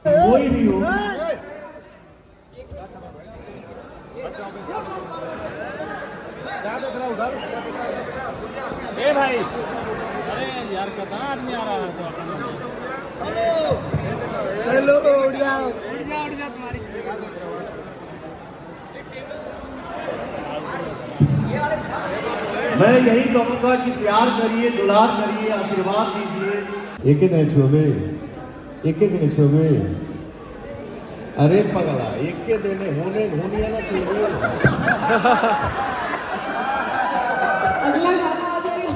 कोई भी हो, उधर ए भाई, अरे यार कितना आदमी आ रहा है। हेलो उड़ जाओ तुम्हारी। मैं यही कहूंगा कि प्यार करिए, दुलार करिए, आशीर्वाद दीजिए। एक दिन छुबे, एक दिन छुबे, अरे पगला एक के दिन होने होनिया ना छुबे। अगला गाना आ जाएगा।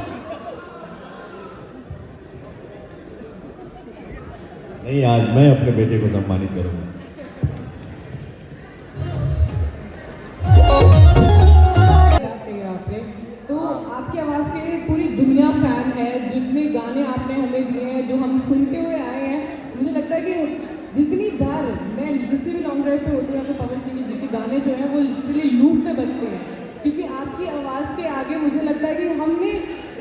नहीं, आज मैं अपने बेटे को सम्मानित करूंगा। तो आपकी आवाज के पूरी दुनिया फैन है। जितने गाने आपने हमें दिए हैं, जो हम सुनते हुए आए हैं, मुझे लगता है कि जितनी बार मैं किसी भी लॉन्ग ड्राइव पे होती हूँ तो पवन सिंह जी के गाने जो हैं वो लिटरली लूप में बजते हैं, क्योंकि आपकी आवाज़ के आगे मुझे लगता है कि हमने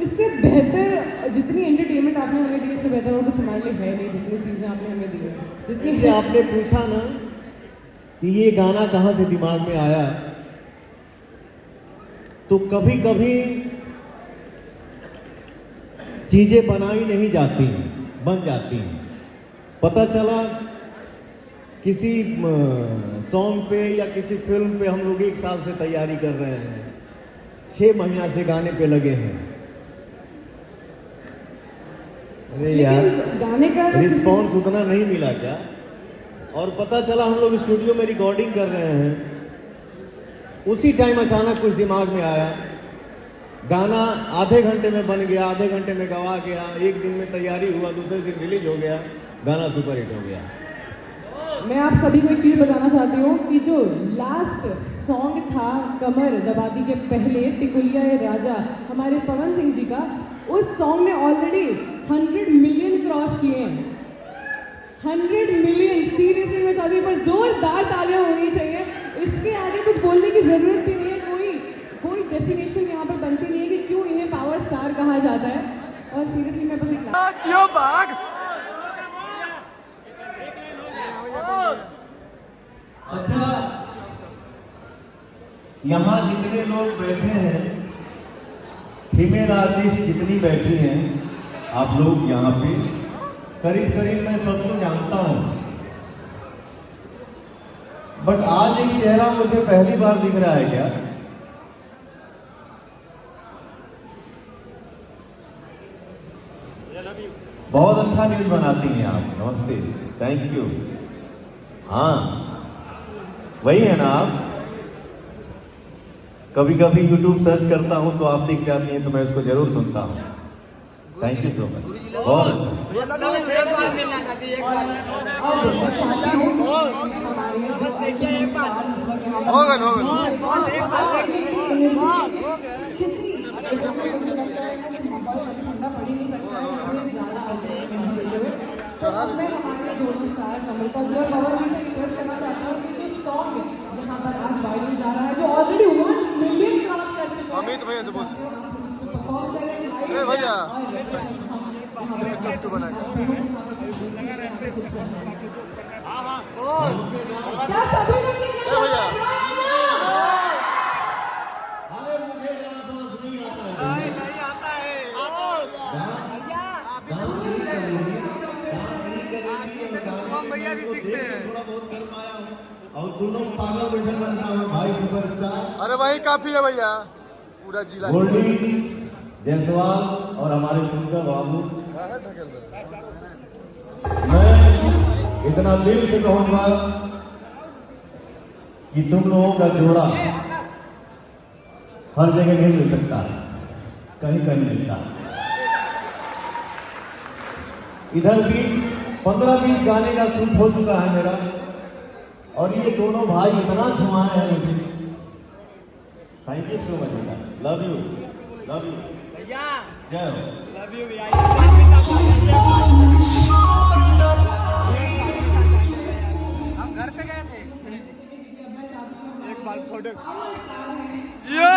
इससे बेहतर, जितनी एंटरटेनमेंट आपने हमें दी इससे बेहतर और कुछ हमारे लिए है नहीं। जितनी चीज़ें आपने हमें दी हैं, जितनी जैसे आपने पूछा ना कि ये गाना कहाँ से दिमाग में आया, तो कभी कभी चीजें बनाई नहीं जाती, बन जाती। पता चला किसी सॉन्ग पे या किसी फिल्म पे हम लोग 1 साल से तैयारी कर रहे हैं, 6 महीना से गाने पे लगे हैं। अरे यार, गाने का रिस्पॉन्स उतना नहीं मिला क्या? और पता चला हम लोग स्टूडियो में रिकॉर्डिंग कर रहे हैं, उसी टाइम अचानक कुछ दिमाग में आया, गाना आधे घंटे में बन गया, आधे घंटे में गवा गया, 1 दिन में तैयारी हुआ, दूसरे दिन रिलीज हो गया, गाना सुपरहिट हो गया। मैं आप सभी को एक चीज़ बताना चाहती हूँ कि जो लास्ट सॉन्ग था कमर दबादी के पहले, टिकुलिया ये राजा, हमारे पवन सिंह जी का, उस सॉन्ग ने ऑलरेडी 100 मिलियन क्रॉस किए हैं। 100 मिलियन, सीरियसली मैं चाहती हूँ, पर जोरदार तालियां होनी चाहिए। इसके आगे कुछ बोलने की जरूरत भी नहीं है, कोई डेफिनेशन यहाँ पर बनती नहीं है कि क्यों इन्हें पावर स्टार कहा जाता है। और सीरियसली मैं बस एक अच्छा, यहाँ जितने लोग बैठे हैं, फीमेल आर्टिस्ट जितनी बैठी हैं, आप लोग यहाँ पे करीब करीब मैं सबको जानता हूँ, बट आज एक चेहरा मुझे पहली बार दिख रहा है। क्या बहुत अच्छा न्यूज बनाती हैं आप, नमस्ते, थैंक यू। हाँ, वही है ना आप? कभी कभी YouTube सर्च करता हूं तो आप दिख जाती हैं, तो मैं उसको जरूर सुनता हूं। थैंक यू सो मच, बहुत अच्छा। तो अब मैं हमारे दोनों स्टार नम्रता जो पवन जी से रिक्वेस्ट करना चाहता हूँ कि जो सॉन्ग यहाँ पर आज वायरल जा रहा है, जो ऑलरेडी 1 मिलियन क्रॉस कर चुका है, अमित भैया से बोल परफॉर्म करें। ए भैया क्या सभी लोग ये ए भैया अरे मुझे गाना समझ नहीं आता है। नहीं आता है। भैया भी सीखते हैं। थोड़ा बहुत कर पाया हूँ, और दोनों पागल बैठे बनता हूँ भाई सुपरस्टार। अरे वही काफी है भैया, पूरा जिला। गोल्डी जायसवाल और हमारे सुंदर बाबू, मैं इतना दिल से कहूंगा कि तुम लोगों का जोड़ा हर जगह नहीं मिल सकता, कहीं कहीं मिलता है। इधर भी 15-20 गाने का शूट हो चुका है मेरा, और ये दोनों भाई इतना झुमाए हैं मुझे। थैंक यू सो मच बेटा, लव यू, लव यू भैया, जय हो, लव यू भैया। हम घर पे गए थे। जिया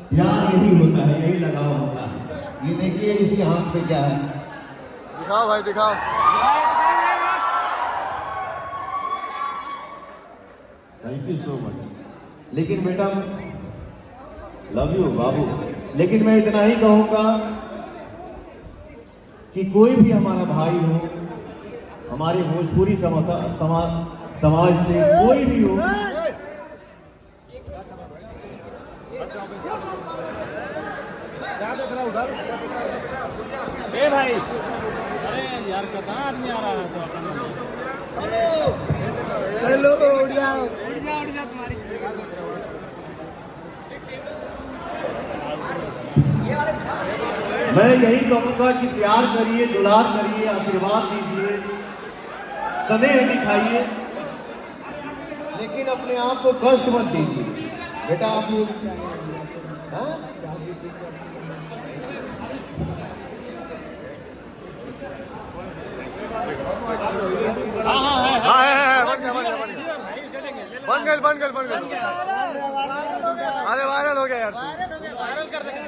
प्यार यही होता है, यही लगाव होता है। ये देखिए इसके हाथ पे क्या है। दिखाओ भाई दिखाओ। Thank you so much. लेकिन बेटा लव यू बाबू, लेकिन मैं इतना ही कहूंगा कि कोई भी हमारा भाई हो, हमारे भोजपुरी समाज से कोई भी हो, ए भाई, अरे यार कितना आदमी आ रहा है हेलो उड़िया तुम्हारी। मैं यही कहूंगा कि प्यार करिए, दुलार करिए, आशीर्वाद दीजिए, स्नेह दिखाइए, लेकिन अपने आप को कष्ट मत दीजिए। बेटा आप लोग हाँ? हाँ है बन गया बन गया। अरे वायरल हो गया यार। वायरल कर देंगे।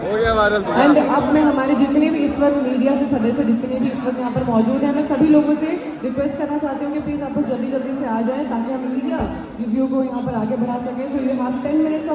हो गया वायरल। एंड अब मैं हमारे जितने भी इस वक्त मीडिया से सदस्य जितने भी इस वक्त यहाँ पर मौजूद हैं, मैं सभी लोगों से रिक्वेस्ट करना चाहती हूँ कि प्लीज आप लोग जल्दी जल्दी से आ जाएं ताकि हम मीडिया रिव्यू को यहाँ पर आगे बढ़ा सकें। So you have 10 minutes